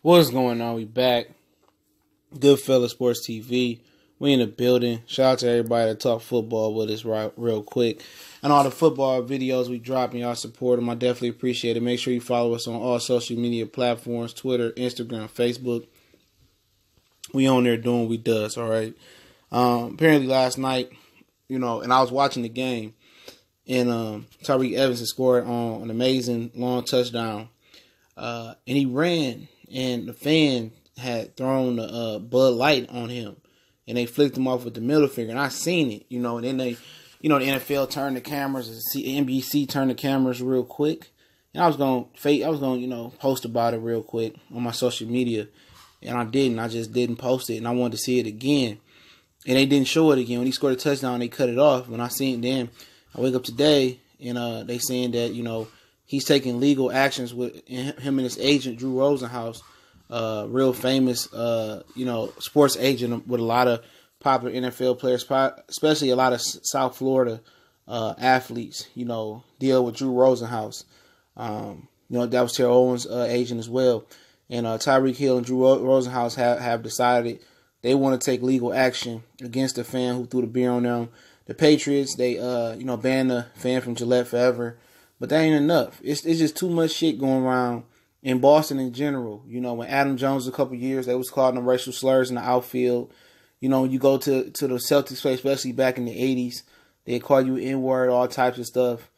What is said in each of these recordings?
What's going on? We back. Goodfella Sports TV. We in the building. Shout out to everybody that talk football with us real quick. And all the football videos we drop and y'all support them. I definitely appreciate it. Make sure you follow us on all social media platforms. Twitter, Instagram, Facebook. We on there doing what we does, all right? Apparently last night, and I was watching the game. And Tyreek Evans had scored on an amazing long touchdown. And he ran. And the fan had thrown the Bud Light on him. And they flicked him off with the middle finger. And I seen it, and then they, the NFL turned the cameras, and NBC turned the cameras real quick. And I was going to post about it real quick on my social media. And I didn't. I just didn't post it. And I wanted to see it again. And they didn't show it again. When he scored a touchdown, they cut it off. When I seen it then, I wake up today, and they saying that, he's taking legal actions with him and his agent, Drew Rosenhaus, real famous, sports agent with a lot of popular NFL players, especially a lot of South Florida athletes, deal with Drew Rosenhaus. That was Terrell Owens' agent as well. And Tyreek Hill and Drew Rosenhaus have decided they want to take legal action against the fan who threw the beer on them. The Patriots, they, banned the fan from Gillette forever. But that ain't enough. It's just too much shit going around in Boston in general. When Adam Jones a couple years, they was calling them racial slurs in the outfield. You go to the Celtics play, especially back in the 80s, they call you N-word, all types of stuff.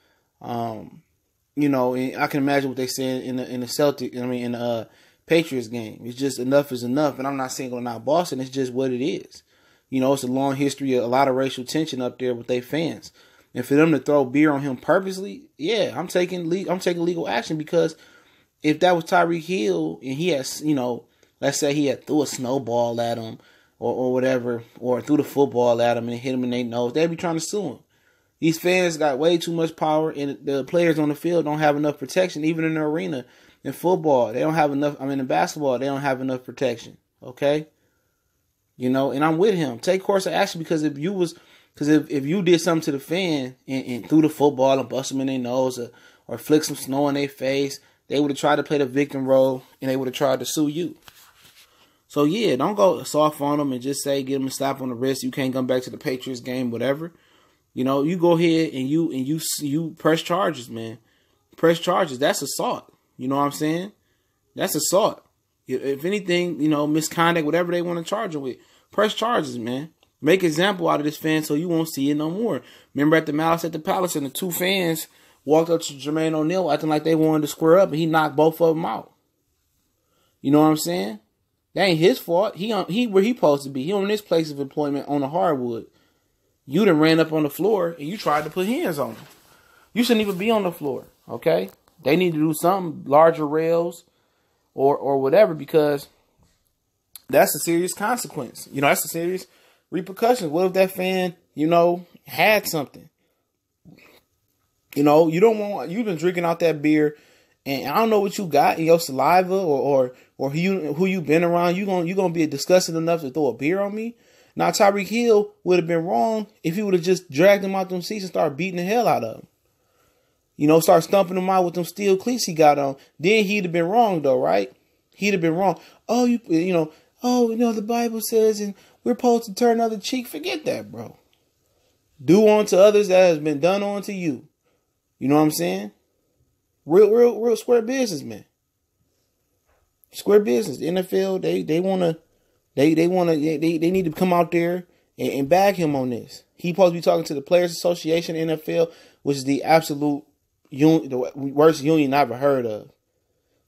And I can imagine what they saying in the Patriots game. It's just enough is enough. And I'm not singling out Boston. It's just what it is. It's a long history of a lot of racial tension up there with their fans. And for them to throw beer on him purposely, yeah, I'm taking legal action, because if that was Tyreek Hill and he had, let's say he had threw a snowball at him or whatever, or threw the football at him and hit him in their nose, they'd be trying to sue him. These fans got way too much power, and the players on the field don't have enough protection, even in the arena. In football, they don't have enough. In basketball, they don't have enough protection. Okay? And I'm with him. Take course of action, because if you did something to the fan and threw the football and bust them in their nose or flick some snow in their face, they would have tried to play the victim role, and they would have tried to sue you. So yeah, don't go soft on them and just say get them a slap on the wrist. You can't come back to the Patriots game, whatever. You go ahead and you press charges, man. Press charges. That's assault. You know what I'm saying? That's assault. If anything, misconduct, whatever they want to charge him with, press charges, man. Make example out of this fan so you won't see it no more. Remember at the Malice at the Palace, and the two fans walked up to Jermaine O'Neal acting like they wanted to square up, and he knocked both of them out. You know what I'm saying? That ain't his fault. He where he supposed to be. He on this place of employment on the hardwood. You done ran up on the floor and you tried to put hands on him. You shouldn't even be on the floor, okay? They need to do something, larger rails or whatever, because that's a serious consequence. That's a serious repercussions. What if that fan, had something? You don't want, you've been drinking out that beer, and I don't know what you got in your saliva or who you been around. You gonna be disgusting enough to throw a beer on me? Now Tyreek Hill would have been wrong if he would have just dragged him out them seats and started beating the hell out of him. Start stumping him out with them steel cleats he got on. Then he'd have been wrong though, right? He'd have been wrong. The Bible says, and we're supposed to turn another cheek. Forget that, bro. Do unto others that has been done unto you. You know what I'm saying? Real square business, man. Square business. The NFL, they need to come out there and bag him on this. He's supposed to be talking to the Players Association, NFL, which is the absolute the worst union I've ever heard of,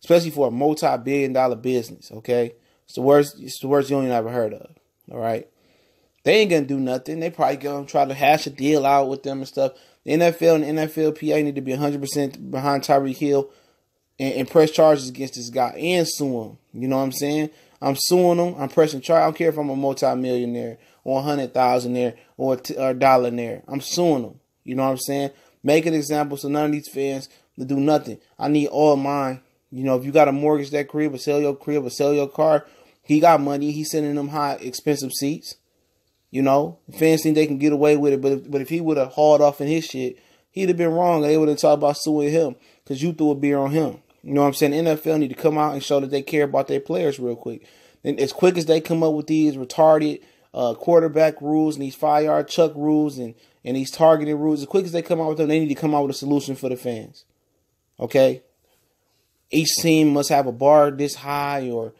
especially for a multi-billion-dollar business. Okay, it's the worst union I've ever heard of. All right, they ain't gonna do nothing. They probably gonna try to hash a deal out with them and stuff. The NFL and the NFLPA need to be 100% behind Tyreek Hill and press charges against this guy and sue him. You know what I'm saying? I'm suing him. I'm pressing charge. I don't care if I'm a multi-millionaire or 100,000 there or a dollar there. I'm suing him. You know what I'm saying? Make an example so none of these fans to do nothing. I need all mine. If you got to mortgage that crib or sell your car, he got money. He's sending them high, expensive seats. Fans think they can get away with it, but if he would have hauled off in his shit, he'd have been wrong. They would have talked about suing him because you threw a beer on him. You know what I'm saying? The NFL need to come out and show that they care about their players real quick. And as quick as they come up with these retarded quarterback rules and these 5-yard chuck rules and these targeting rules, as quick as they come out with them, they need to come out with a solution for the fans. Okay? Each team must have a bar this high or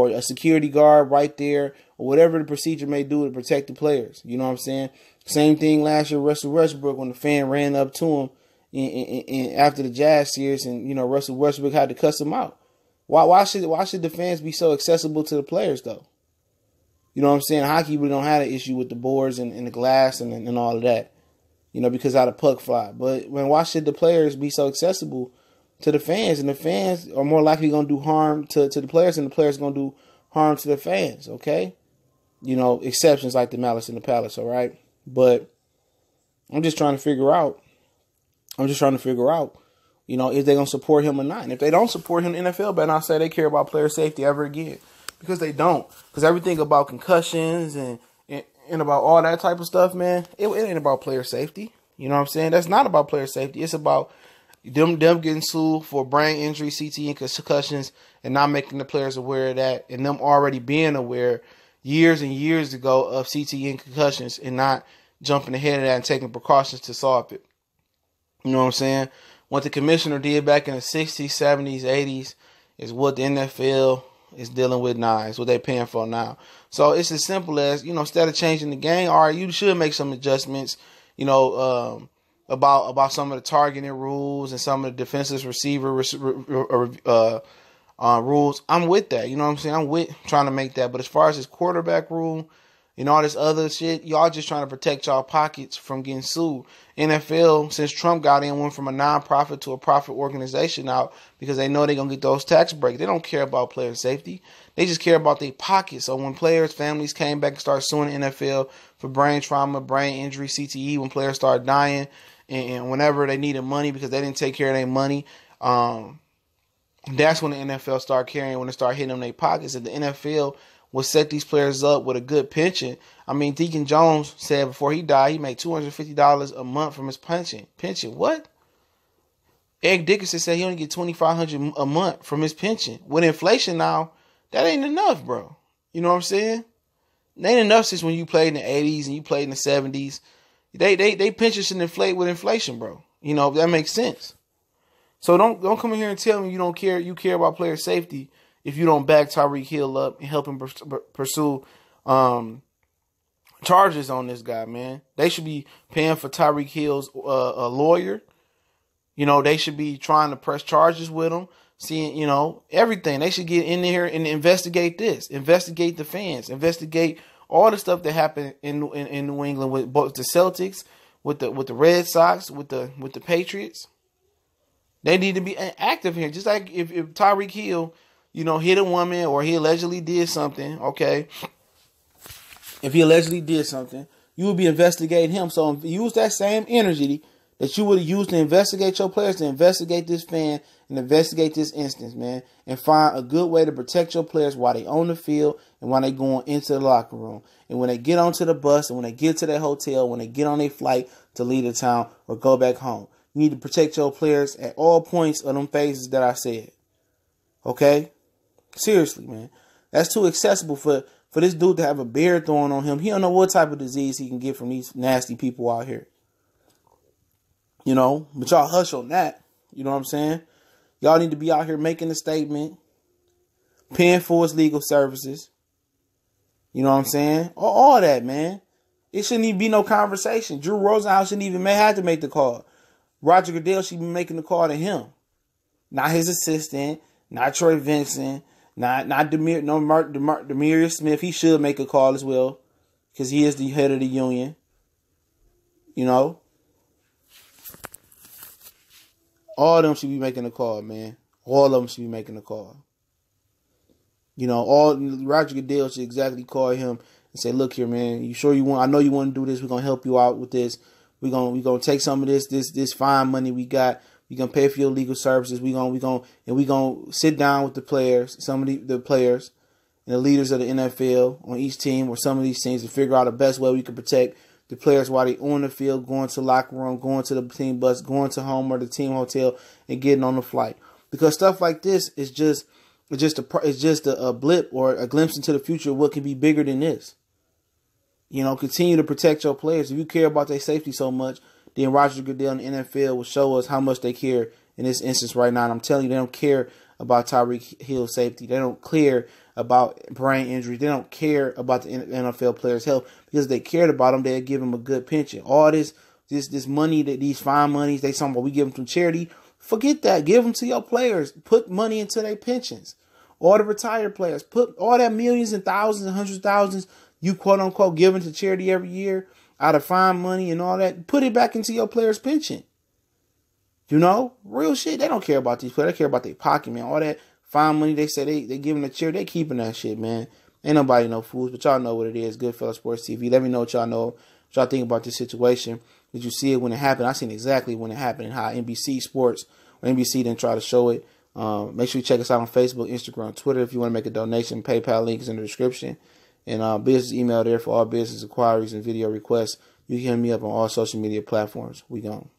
a security guard right there or whatever the procedure may do to protect the players. You know what I'm saying? Same thing last year, Russell Westbrook, when the fan ran up to him after the Jazz series, and Russell Westbrook had to cuss him out. Why should the fans be so accessible to the players though? You know what I'm saying? Hockey really don't have an issue with the boards and the glass and all of that. Because how the puck fly. But why should the players be so accessible to the fans? And the fans are more likely going to do harm to the players, and the players are going to do harm to the fans. Okay, exceptions like the Malice in the Palace. All right, but I'm just trying to figure out. If they're going to support him or not. And if they don't support him, the NFL better not say they care about player safety ever again. Because they don't. Because everything about concussions and about all that type of stuff, man, it ain't about player safety. You know what I'm saying? That's not about player safety. It's about them getting sued for brain injury, CTE, and concussions, and not making the players aware of that, and them already being aware years and years ago of CTE and concussions and not jumping ahead of that and taking precautions to solve it. You know what I'm saying? What the commissioner did back in the 60s, 70s, 80s is what the NFL is dealing with now. It's what they're paying for now. So it's as simple as, instead of changing the game, all right, you should make some adjustments, about some of the targeting rules and some of the defensive receiver rules. I'm with that. You know what I'm saying? I'm with trying to make that. But as far as this quarterback rule and all this other shit, y'all just trying to protect y'all pockets from getting sued. NFL, since Trump got in, went from a non-profit to a profit organization now because they know they're going to get those tax breaks. They don't care about player safety. They just care about their pockets. So when players' families came back and started suing the NFL for brain trauma, brain injury, CTE, when players started dying, and whenever they needed money because they didn't take care of their money, that's when the NFL started caring, when it started hitting them in their pockets. And the NFL would set these players up with a good pension. I mean, Deacon Jones said before he died, he made $250 a month from his pension. Pension, what? Eric Dickerson said he only get $2,500 a month from his pension. With inflation now, that ain't enough, bro. You know what I'm saying? It ain't enough since when you played in the 80s and you played in the 70s. They pension should inflate with inflation, bro. That makes sense. So don't come in here and tell me you care about player safety if you don't back Tyreek Hill up and help him pursue charges on this guy, man. They should be paying for Tyreek Hill's a lawyer. They should be trying to press charges with him, seeing, everything. They should get in there and investigate this, investigate the fans, investigate all the stuff that happened in New England with both the Celtics, with the Red Sox, with the Patriots. They need to be active here. Just like if Tyreek Hill, hit a woman or he allegedly did something, okay? If he allegedly did something, you would be investigating him. So use that same energy that you would have used to investigate your players, to investigate this fan and investigate this instance, man, and find a good way to protect your players while they on the field and while they going into the locker room. And when they get onto the bus and when they get to their hotel, when they get on their flight to leave the town or go back home. You need to protect your players at all points of them phases that I said. Okay? Seriously, man. That's too accessible for this dude to have a beard thrown on him. He don't know what type of disease he can get from these nasty people out here. But y'all hush on that. You know what I'm saying? Y'all need to be out here making a statement, paying for his legal services. You know what I'm saying? All that, man. It shouldn't even be no conversation. Drew Rosenhaus shouldn't even have to make the call. Roger Goodell should be making the call to him. Not his assistant, not Troy Vincent, not Demarius Smith. He should make a call as well because he is the head of the union. All of them should be making a call, man. All of them should be making a call. Roger Goodell should exactly call him and say, "Look here, man. You sure you want? I know you want to do this. We're gonna help you out with this. We're gonna take some of this fine money we got. We're gonna pay for your legal services. We're gonna sit down with the players, some of the players and the leaders of the NFL on each team or some of these teams to figure out the best way we can protect the players while they on the field, going to the locker room, going to the team bus, going to home or the team hotel, and getting on the flight. because stuff like this is just a blip or a glimpse into the future of what can be bigger than this. You know, continue to protect your players. If you care about their safety so much, then Roger Goodell and the NFL will show us how much they care in this instance right now. And I'm telling you, they don't care about Tyreek Hill's safety. They don't care about brain injuries. They don't care about the NFL players' health, because if they cared about them, they'd give them a good pension. All this money, that these fine monies, they talking about we give them from charity. Forget that. Give them to your players. Put money into their pensions. All the retired players, put all that millions and thousands and hundreds of thousands you quote unquote giving to charity every year out of fine money and all that. Put it back into your players' pension. You know, real shit. They don't care about these players. They care about their pocket, man. All that fine money they say they giving to charity, they keeping that shit, man. Ain't nobody no fools, but y'all know what it is. Goodfellas Sports TV. Let me know what y'all know. What y'all think about this situation. Did you see it when it happened? I seen exactly when it happened and how NBC Sports or NBC didn't try to show it. Make sure you check us out on Facebook, Instagram, Twitter. If you want to make a donation, PayPal link is in the description. And business email there for all business inquiries and video requests. You can hit me up on all social media platforms. We gone.